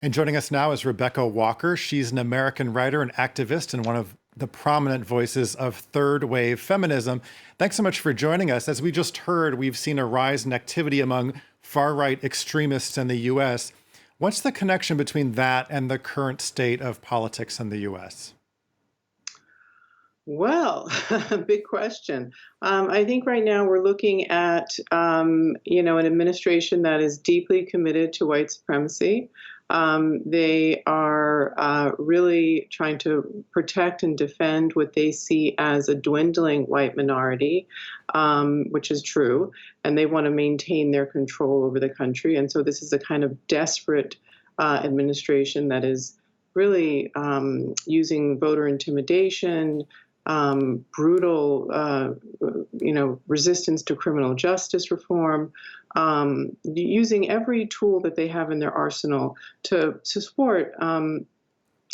And joining us now is Rebecca Walker. She's an American writer and activist and one of the prominent voices of third wave feminism. Thanks so much for joining us. As we just heard, we've seen a rise in activity among far right extremists in the US. What's the connection between that and the current state of politics in the US? Well, big question. I think right now we're looking at, an administration that is deeply committed to white supremacy. They are really trying to protect and defend what they see as a dwindling white minority, which is true, and they want to maintain their control over the country. And so this is a kind of desperate administration that is really using voter intimidation, brutal, resistance to criminal justice reform, using every tool that they have in their arsenal to support,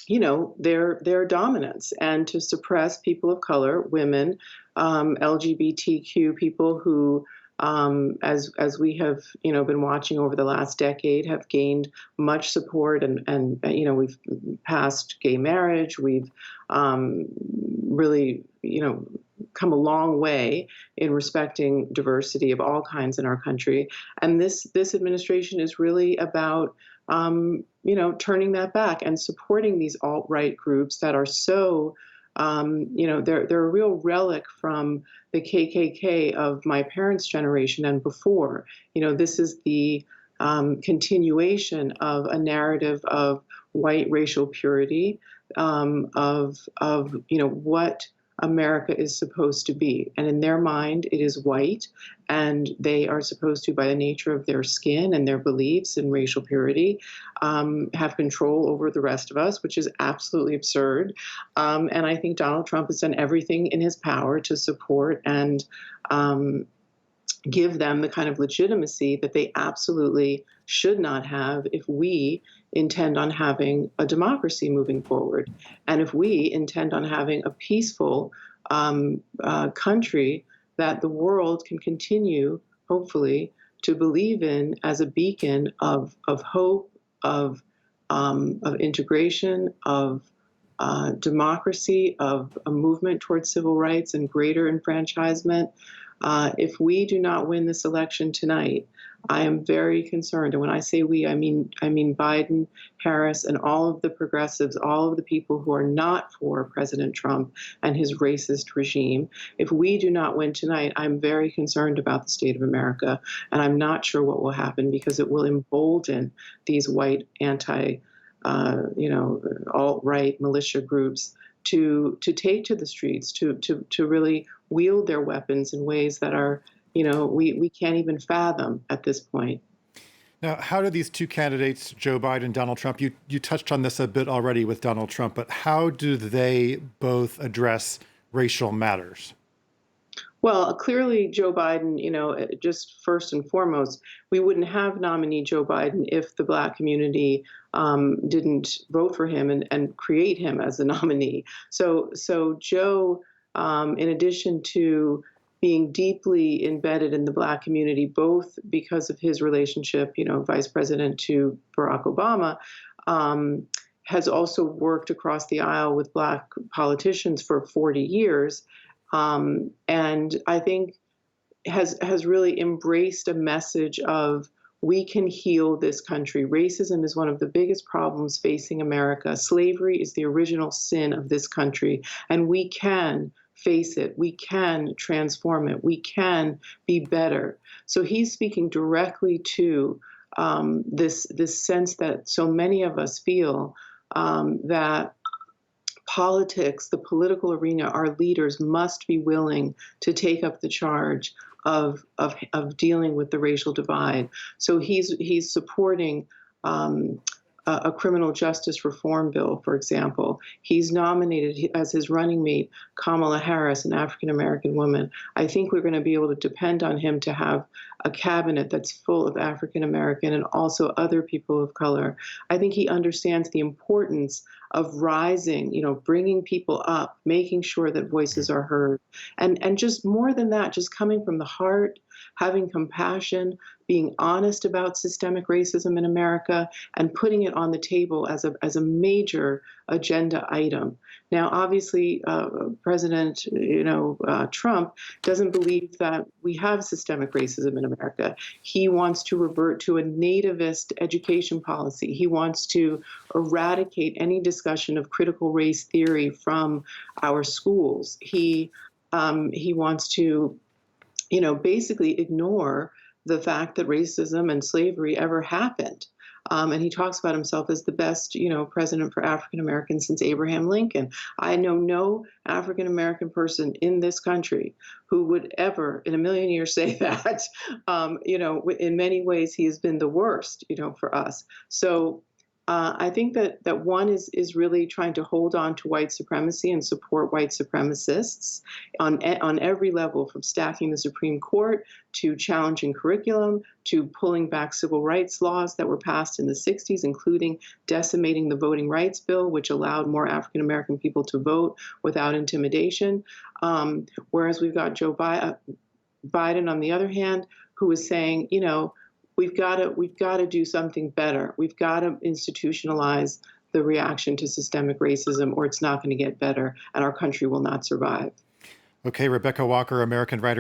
their dominance and to suppress people of color, women, LGBTQ people who, as we have been watching over the last decade, have gained much support, and we've passed gay marriage. We've really come a long way in respecting diversity of all kinds in our country, and this administration is really about turning that back and supporting these alt-right groups that are so, they're a real relic from the KKK of my parents' generation and before. This is the continuation of a narrative of white racial purity, of what America is supposed to be. And in their mind, it is white, and they are supposed to, by the nature of their skin and their beliefs in racial purity, have control over the rest of us, which is absolutely absurd. And I think Donald Trump has done everything in his power to support and give them the kind of legitimacy that they absolutely should not have if we intend on having a democracy moving forward. And if we intend on having a peaceful country that the world can continue, hopefully, to believe in as a beacon of hope, of integration, of democracy, of a movement towards civil rights and greater enfranchisement. If we do not win this election tonight, I am very concerned. And when I say we, I mean Biden, Harris, and all of the progressives, all of the people who are not for President Trump and his racist regime. If we do not win tonight, I'm very concerned about the state of America. And I'm not sure what will happen, because it will embolden these white alt-right militia groups to take to the streets, to really wield their weapons in ways that are, we can't even fathom at this point. Now, how do these two candidates, Joe Biden and Donald Trump, you touched on this a bit already with Donald Trump, but how do they both address racial matters? Well, clearly, Joe Biden, just first and foremost, we wouldn't have nominee Joe Biden if the Black community didn't vote for him and create him as the nominee. So Joe, in addition to being deeply embedded in the Black community, both because of his relationship, vice president to Barack Obama, has also worked across the aisle with Black politicians for 40 years. And I think has really embraced a message of, we can heal this country. Racism is one of the biggest problems facing America. Slavery is the original sin of this country, and we can face it. We can transform it. We can be better. So he's speaking directly to this sense that so many of us feel, that politics, the political arena, our leaders must be willing to take up the charge of dealing with the racial divide. So he's supporting a criminal justice reform bill, for example. He's nominated as his running mate Kamala Harris, an African American woman. I think we're going to be able to depend on him to have a cabinet that's full of African American and also other people of color. I think he understands the importance of rising, bringing people up, making sure that voices are heard. And just more than that, just coming from the heart, having compassion, being honest about systemic racism in America, and putting it on the table as a major agenda item. Now, obviously, President Trump doesn't believe that we have systemic racism in America. He wants to revert to a nativist education policy. He wants to eradicate any discussion of critical race theory from our schools. He wants to, basically ignore the fact that racism and slavery ever happened. And he talks about himself as the best, president for African Americans since Abraham Lincoln. I know no African American person in this country who would ever, in a million years, say that. In many ways, he has been the worst, for us. So I think that one is really trying to hold on to white supremacy and support white supremacists on every level, from stacking the Supreme Court to challenging curriculum to pulling back civil rights laws that were passed in the 60s, including decimating the Voting Rights Bill, which allowed more African American people to vote without intimidation. Whereas we've got Joe Biden, on the other hand, who is saying, we've got to do something better. We've got to institutionalize the reaction to systemic racism, or it's not going to get better, and our country will not survive. Okay, Rebecca Walker, American writer.